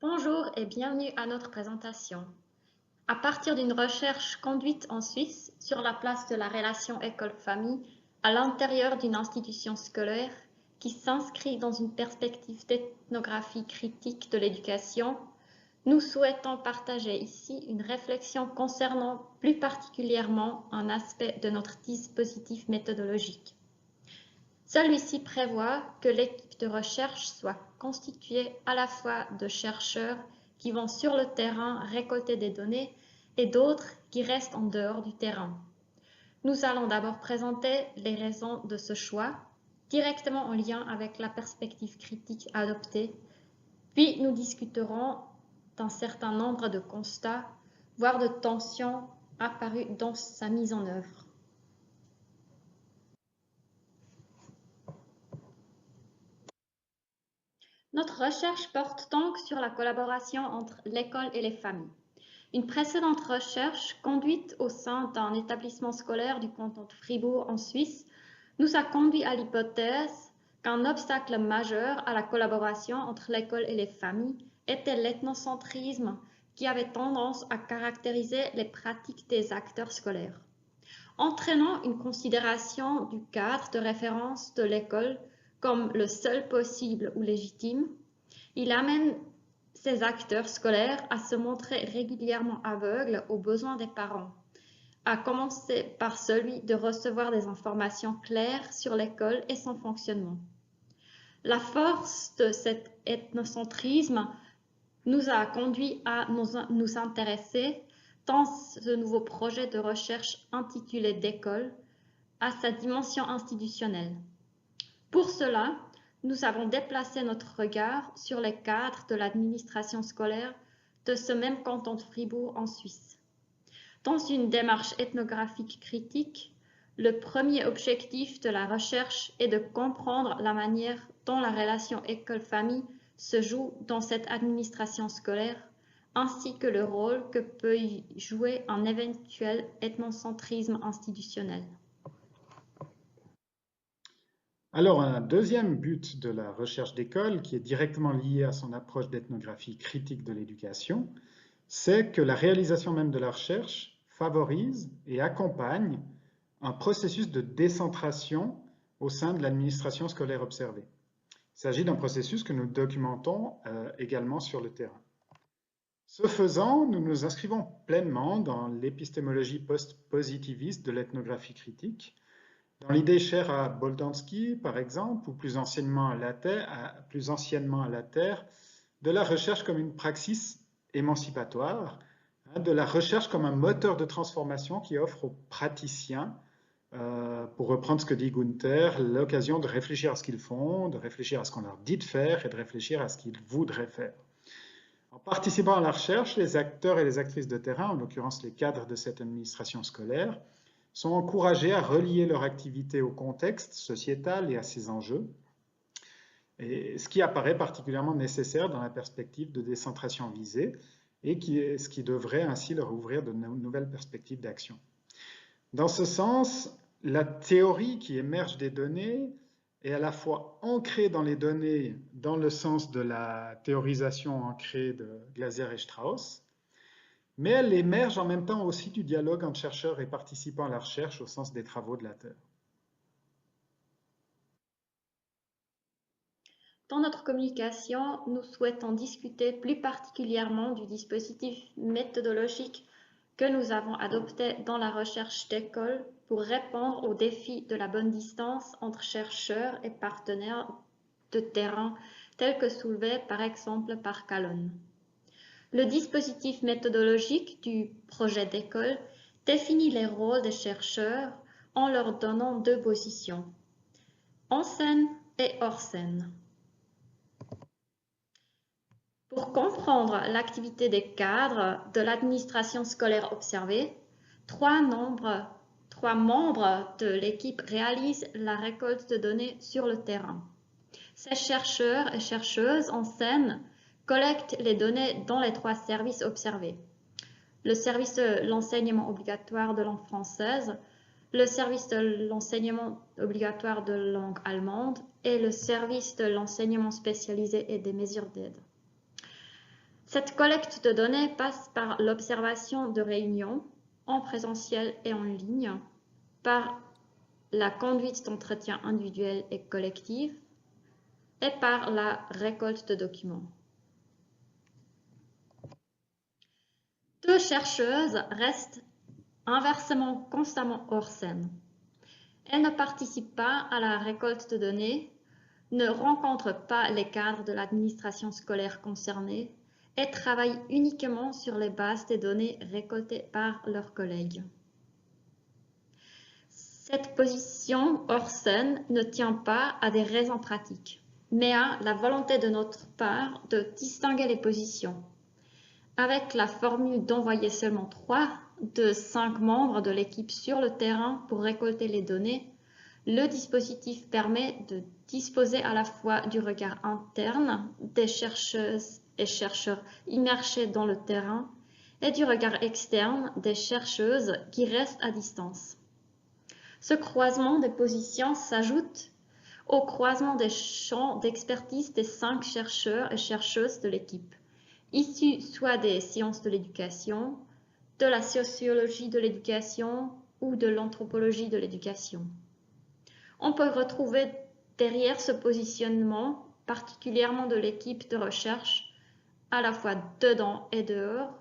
Bonjour et bienvenue à notre présentation. À partir d'une recherche conduite en Suisse sur la place de la relation école-famille à l'intérieur d'une institution scolaire qui s'inscrit dans une perspective d'ethnographie critique de l'éducation, nous souhaitons partager ici une réflexion concernant plus particulièrement un aspect de notre dispositif méthodologique. Celui-ci prévoit que l'équipe de recherche soit constituée à la fois de chercheurs qui vont sur le terrain récolter des données et d'autres qui restent en dehors du terrain. Nous allons d'abord présenter les raisons de ce choix, directement en lien avec la perspective critique adoptée, puis nous discuterons d'un certain nombre de constats, voire de tensions apparues dans sa mise en œuvre. Notre recherche porte donc sur la collaboration entre l'école et les familles. Une précédente recherche conduite au sein d'un établissement scolaire du canton de Fribourg en Suisse nous a conduit à l'hypothèse qu'un obstacle majeur à la collaboration entre l'école et les familles était l'ethnocentrisme qui avait tendance à caractériser les pratiques des acteurs scolaires. Entraînant une considération du cadre de référence de l'école comme le seul possible ou légitime, il amène ces acteurs scolaires à se montrer régulièrement aveugles aux besoins des parents, à commencer par celui de recevoir des informations claires sur l'école et son fonctionnement. La force de cet ethnocentrisme nous a conduit à nous intéresser, dans ce nouveau projet de recherche intitulé d'école, à sa dimension institutionnelle. Pour cela, nous avons déplacé notre regard sur les cadres de l'administration scolaire de ce même canton de Fribourg en Suisse. Dans une démarche ethnographique critique, le premier objectif de la recherche est de comprendre la manière dont la relation école-famille se joue dans cette administration scolaire, ainsi que le rôle que peut y jouer un éventuel ethnocentrisme institutionnel. Alors, un deuxième but de la recherche d'école, qui est directement lié à son approche d'ethnographie critique de l'éducation, c'est que la réalisation même de la recherche favorise et accompagne un processus de décentration au sein de l'administration scolaire observée. Il s'agit d'un processus que nous documentons également sur le terrain. Ce faisant, nous nous inscrivons pleinement dans l'épistémologie post-positiviste de l'ethnographie critique, dans l'idée chère à Boltanski, par exemple, ou plus anciennement à Latter, de la recherche comme une praxis émancipatoire, de la recherche comme un moteur de transformation qui offre aux praticiens, pour reprendre ce que dit Gunther, l'occasion de réfléchir à ce qu'ils font, de réfléchir à ce qu'on leur dit de faire et de réfléchir à ce qu'ils voudraient faire. En participant à la recherche, les acteurs et les actrices de terrain, en l'occurrence les cadres de cette administration scolaire, sont encouragés à relier leur activité au contexte sociétal et à ses enjeux, et ce qui apparaît particulièrement nécessaire dans la perspective de décentration visée, et ce qui devrait ainsi leur ouvrir de nouvelles perspectives d'action. Dans ce sens, la théorie qui émerge des données est à la fois ancrée dans les données dans le sens de la théorisation ancrée de Glaser et Strauss, mais elle émerge en même temps aussi du dialogue entre chercheurs et participants à la recherche au sens des travaux de Latter. Dans notre communication, nous souhaitons discuter plus particulièrement du dispositif méthodologique que nous avons adopté dans la recherche d'école pour répondre aux défis de la bonne distance entre chercheurs et partenaires de terrain tels que soulevés par exemple par Calonne. Le dispositif méthodologique du projet d'école définit les rôles des chercheurs en leur donnant deux positions, en scène et hors scène. Pour comprendre l'activité des cadres de l'administration scolaire observée, trois membres de l'équipe réalisent la récolte de données sur le terrain. Ces chercheurs et chercheuses en scène collectent les données dans les trois services observés. Le service de l'enseignement obligatoire de langue française, le service de l'enseignement obligatoire de langue allemande et le service de l'enseignement spécialisé et des mesures d'aide. Cette collecte de données passe par l'observation de réunions en présentiel et en ligne, par la conduite d'entretiens individuels et collectifs et par la récolte de documents. Deux chercheuses restent inversement constamment hors scène. Elles ne participent pas à la récolte de données, ne rencontrent pas les cadres de l'administration scolaire concernée et travaillent uniquement sur les bases des données récoltées par leurs collègues. Cette position hors scène ne tient pas à des raisons pratiques, mais à la volonté de notre part de distinguer les positions. Avec la formule d'envoyer seulement 3 de 5 membres de l'équipe sur le terrain pour récolter les données, le dispositif permet de disposer à la fois du regard interne des chercheuses et chercheurs immergés dans le terrain et du regard externe des chercheuses qui restent à distance. Ce croisement des positions s'ajoute au croisement des champs d'expertise des 5 chercheurs et chercheuses de l'équipe, issus soit des sciences de l'éducation, de la sociologie de l'éducation ou de l'anthropologie de l'éducation. On peut retrouver derrière ce positionnement, particulièrement de l'équipe de recherche, à la fois dedans et dehors,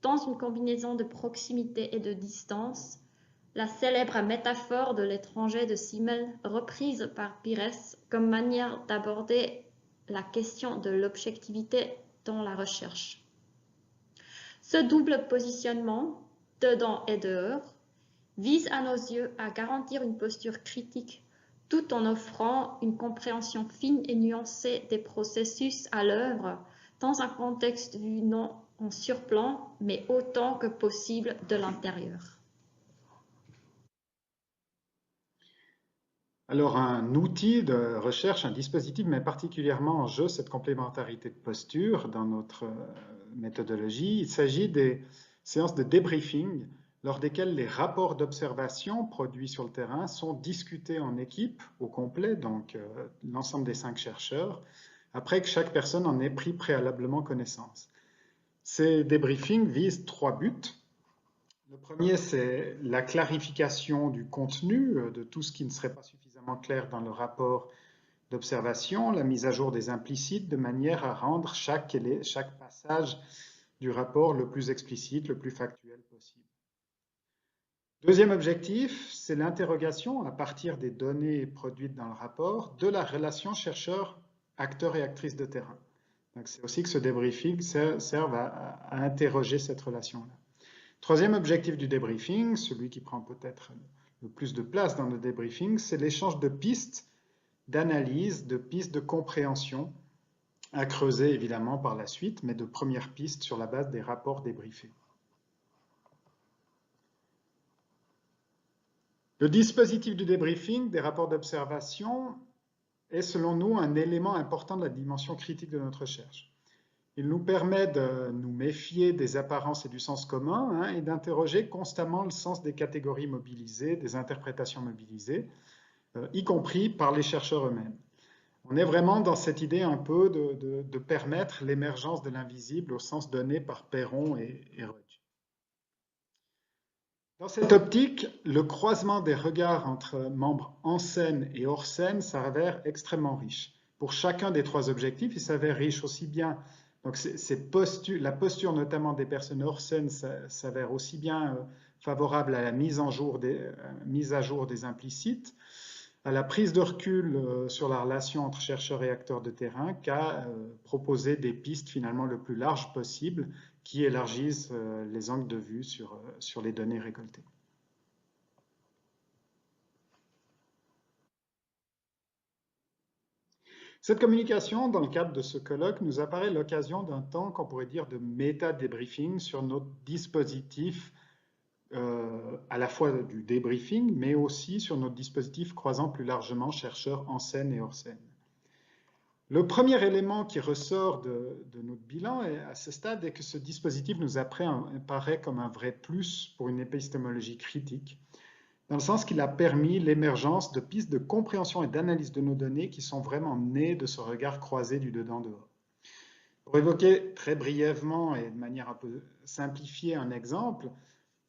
dans une combinaison de proximité et de distance, la célèbre métaphore de l'étranger de Simmel, reprise par Pires comme manière d'aborder la question de l'objectivité dans la recherche. Ce double positionnement, dedans et dehors, vise à nos yeux à garantir une posture critique tout en offrant une compréhension fine et nuancée des processus à l'œuvre dans un contexte vu non en surplan, mais autant que possible de l'intérieur. Alors, un outil de recherche, un dispositif met particulièrement en jeu cette complémentarité de posture dans notre méthodologie. Il s'agit des séances de débriefing lors desquelles les rapports d'observation produits sur le terrain sont discutés en équipe au complet, donc l'ensemble des 5 chercheurs, après que chaque personne en ait pris préalablement connaissance. Ces débriefings visent 3 buts. Le premier, c'est la clarification du contenu de tout ce qui ne serait pas suffisamment clair dans le rapport d'observation, la mise à jour des implicites de manière à rendre chaque passage du rapport le plus explicite, le plus factuel possible. Deuxième objectif, c'est l'interrogation à partir des données produites dans le rapport de la relation chercheur, acteur et actrice de terrain. C'est aussi que ce débriefing serve à interroger cette relation-là. Troisième objectif du débriefing, celui qui prend peut-être le plus de place dans le débriefing, c'est l'échange de pistes d'analyse, de pistes de compréhension, à creuser évidemment par la suite, mais de premières pistes sur la base des rapports débriefés. Le dispositif du débriefing, des rapports d'observation, est selon nous un élément important de la dimension critique de notre recherche. Il nous permet de nous méfier des apparences et du sens commun et d'interroger constamment le sens des catégories mobilisées, des interprétations mobilisées, y compris par les chercheurs eux-mêmes. On est vraiment dans cette idée un peu de permettre l'émergence de l'invisible au sens donné par Perron et Rudge. Dans cette optique, le croisement des regards entre membres en scène et hors scène s'avère extrêmement riche. Pour chacun des 3 objectifs, il s'avère riche aussi bien. Donc la posture notamment des personnes hors scène s'avère aussi bien favorable à la mise à jour des implicites, à la prise de recul sur la relation entre chercheurs et acteurs de terrain, qu'à proposer des pistes finalement le plus larges possible qui élargissent les angles de vue sur les données récoltées. Cette communication, dans le cadre de ce colloque, nous apparaît l'occasion d'un temps qu'on pourrait dire de méta-débriefing sur notre dispositif, à la fois du débriefing, mais aussi sur notre dispositif croisant plus largement chercheurs en scène et hors scène. Le premier élément qui ressort de notre bilan à ce stade est que ce dispositif nous apparaît comme un vrai plus pour une épistémologie critique, dans le sens qu'il a permis l'émergence de pistes de compréhension et d'analyse de nos données qui sont vraiment nées de ce regard croisé du dedans-dehors. Pour évoquer très brièvement et de manière un peu simplifiée un exemple,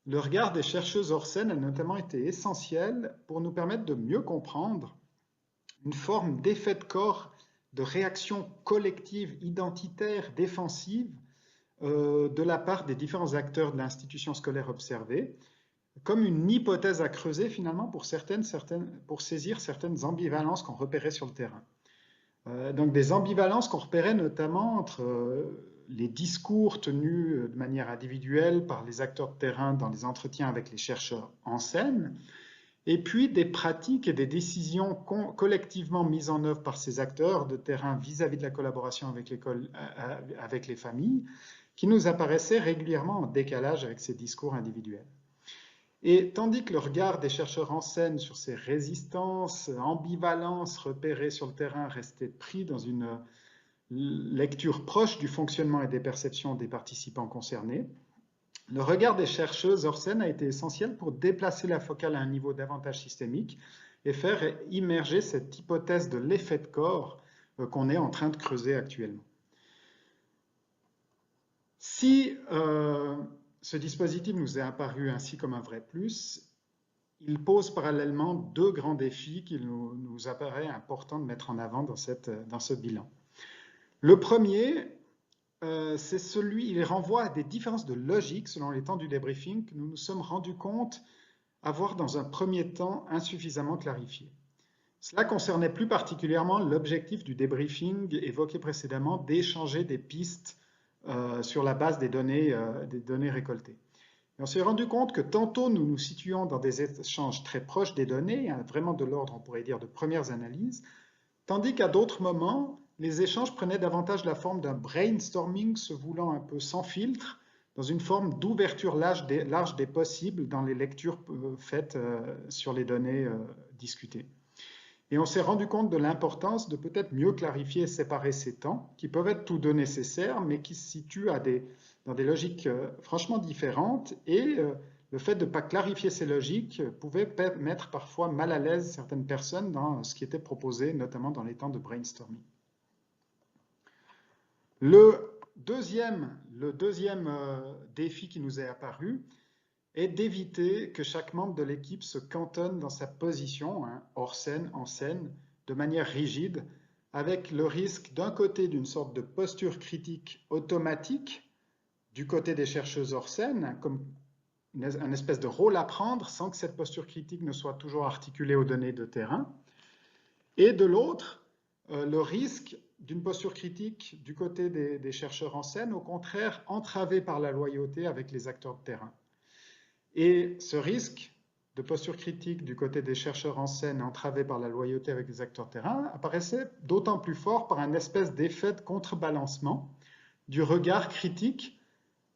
le regard des chercheuses hors scène a notamment été essentiel pour nous permettre de mieux comprendre une forme d'effet de corps, de réaction collective, identitaire, défensive de la part des différents acteurs de l'institution scolaire observée, comme une hypothèse à creuser finalement pour saisir certaines ambivalences qu'on repérait sur le terrain. Donc des ambivalences qu'on repérait notamment entre les discours tenus de manière individuelle par les acteurs de terrain dans les entretiens avec les chercheurs en scène, et puis des pratiques et des décisions collectivement mises en œuvre par ces acteurs de terrain vis-à-vis de la collaboration avec l'école, avec les familles, qui nous apparaissaient régulièrement en décalage avec ces discours individuels. Et tandis que le regard des chercheurs en scène sur ces résistances, ambivalences repérées sur le terrain restait pris dans une lecture proche du fonctionnement et des perceptions des participants concernés, le regard des chercheuses hors scène a été essentiel pour déplacer la focale à un niveau davantage systémique et faire immerger cette hypothèse de l'effet de corps qu'on est en train de creuser actuellement. Si ce dispositif nous est apparu ainsi comme un vrai plus, il pose parallèlement deux grands défis qu'il nous apparaît important de mettre en avant dans ce bilan. Le premier, c'est il renvoie à des différences de logique selon les temps du débriefing que nous nous sommes rendus compte avoir dans un premier temps insuffisamment clarifié. Cela concernait plus particulièrement l'objectif du débriefing évoqué précédemment d'échanger des pistes sur la base des données récoltées. Et on s'est rendu compte que tantôt nous nous situons dans des échanges très proches des données, vraiment de l'ordre, on pourrait dire, de premières analyses, tandis qu'à d'autres moments, les échanges prenaient davantage la forme d'un brainstorming se voulant un peu sans filtre, dans une forme d'ouverture large des possibles dans les lectures faites sur les données discutées. Et on s'est rendu compte de l'importance de peut-être mieux clarifier et séparer ces temps, qui peuvent être tous deux nécessaires, mais qui se situent dans des logiques franchement différentes. Et le fait de ne pas clarifier ces logiques pouvait mettre parfois mal à l'aise certaines personnes dans ce qui était proposé, notamment dans les temps de brainstorming. Le deuxième défi qui nous est apparu est d'éviter que chaque membre de l'équipe se cantonne dans sa position, hors scène, en scène, de manière rigide, avec le risque d'un côté d'une sorte de posture critique automatique du côté des chercheuses hors scène, comme un espèce de rôle à prendre sans que cette posture critique ne soit toujours articulée aux données de terrain, et de l'autre, le risque d'une posture critique du côté des chercheurs en scène, au contraire entravée par la loyauté avec les acteurs de terrain. Et ce risque de posture critique du côté des chercheurs en scène entravé par la loyauté avec les acteurs de terrain apparaissait d'autant plus fort par un espèce d'effet de contrebalancement du regard critique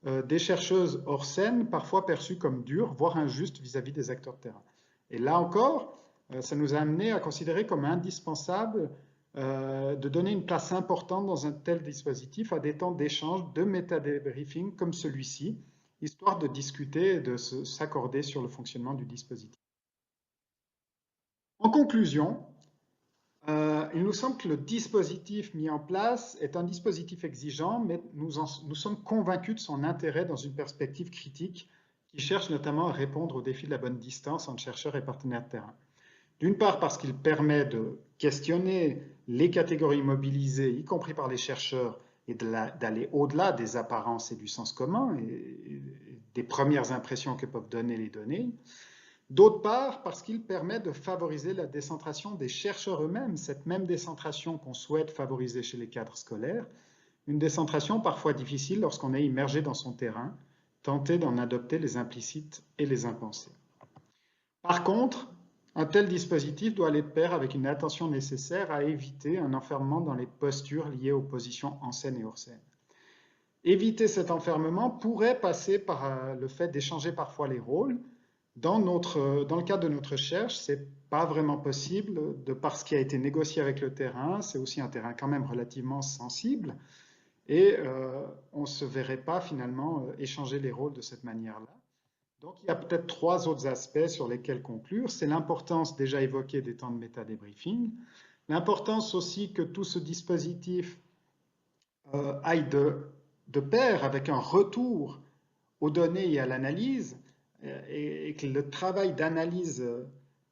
des chercheuses hors scène, parfois perçu comme dur, voire injuste vis-à-vis des acteurs de terrain. Et là encore, ça nous a amené à considérer comme indispensable de donner une place importante dans un tel dispositif à des temps d'échange, de méta-débriefing comme celui-ci, histoire de discuter et de s'accorder sur le fonctionnement du dispositif. En conclusion, il nous semble que le dispositif mis en place est un dispositif exigeant, mais nous sommes convaincus de son intérêt dans une perspective critique qui cherche notamment à répondre au défi de la bonne distance entre chercheurs et partenaires de terrain. D'une part parce qu'il permet de questionner les catégories mobilisées, y compris par les chercheurs, et d'aller au-delà des apparences et du sens commun et des premières impressions que peuvent donner les données. D'autre part, parce qu'il permet de favoriser la décentration des chercheurs eux-mêmes, cette même décentration qu'on souhaite favoriser chez les cadres scolaires, une décentration parfois difficile lorsqu'on est immergé dans son terrain, tenter d'en adopter les implicites et les impensés. Par contre, un tel dispositif doit aller de pair avec une attention nécessaire à éviter un enfermement dans les postures liées aux positions en scène et hors scène. Éviter cet enfermement pourrait passer par le fait d'échanger parfois les rôles. Dans le cadre de notre recherche, ce n'est pas vraiment possible de par ce qui a été négocié avec le terrain. C'est aussi un terrain quand même relativement sensible et on ne se verrait pas finalement échanger les rôles de cette manière-là. Donc, il y a peut-être trois autres aspects sur lesquels conclure. C'est l'importance déjà évoquée des temps de méta-débriefing, l'importance aussi que tout ce dispositif aille de pair avec un retour aux données et à l'analyse, et que le travail d'analyse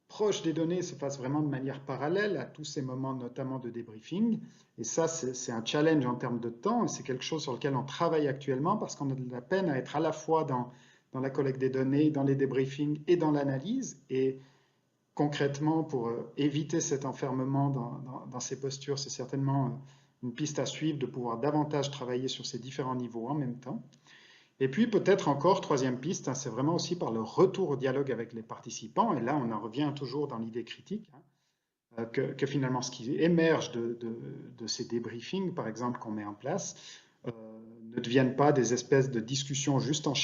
proche des données se fasse vraiment de manière parallèle à tous ces moments, notamment de débriefing. Et ça, c'est un challenge en termes de temps, et c'est quelque chose sur lequel on travaille actuellement parce qu'on a de la peine à être à la fois dans la collecte des données, dans les débriefings et dans l'analyse. Et concrètement, pour éviter cet enfermement dans ces postures, c'est certainement une piste à suivre de pouvoir davantage travailler sur ces différents niveaux en même temps. Et puis peut-être encore, troisième piste, hein, c'est vraiment aussi par le retour au dialogue avec les participants, et là on en revient toujours dans l'idée critique, hein, que finalement ce qui émerge de ces débriefings, par exemple, qu'on met en place, ne deviennent pas des espèces de discussions juste entre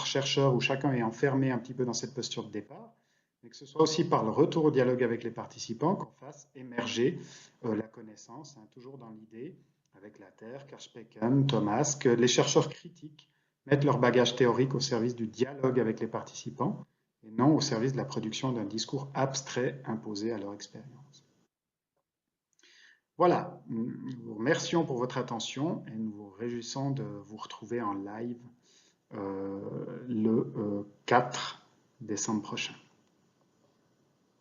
chercheurs où chacun est enfermé un petit peu dans cette posture de départ, mais que ce soit aussi par le retour au dialogue avec les participants qu'on fasse émerger la connaissance, hein, toujours dans l'idée, avec la Terre, Kershpeken, Thomas, que les chercheurs critiques mettent leur bagage théorique au service du dialogue avec les participants et non au service de la production d'un discours abstrait imposé à leur expérience. Voilà, nous vous remercions pour votre attention et nous vous réjouissons de vous retrouver en live le 4 décembre prochain.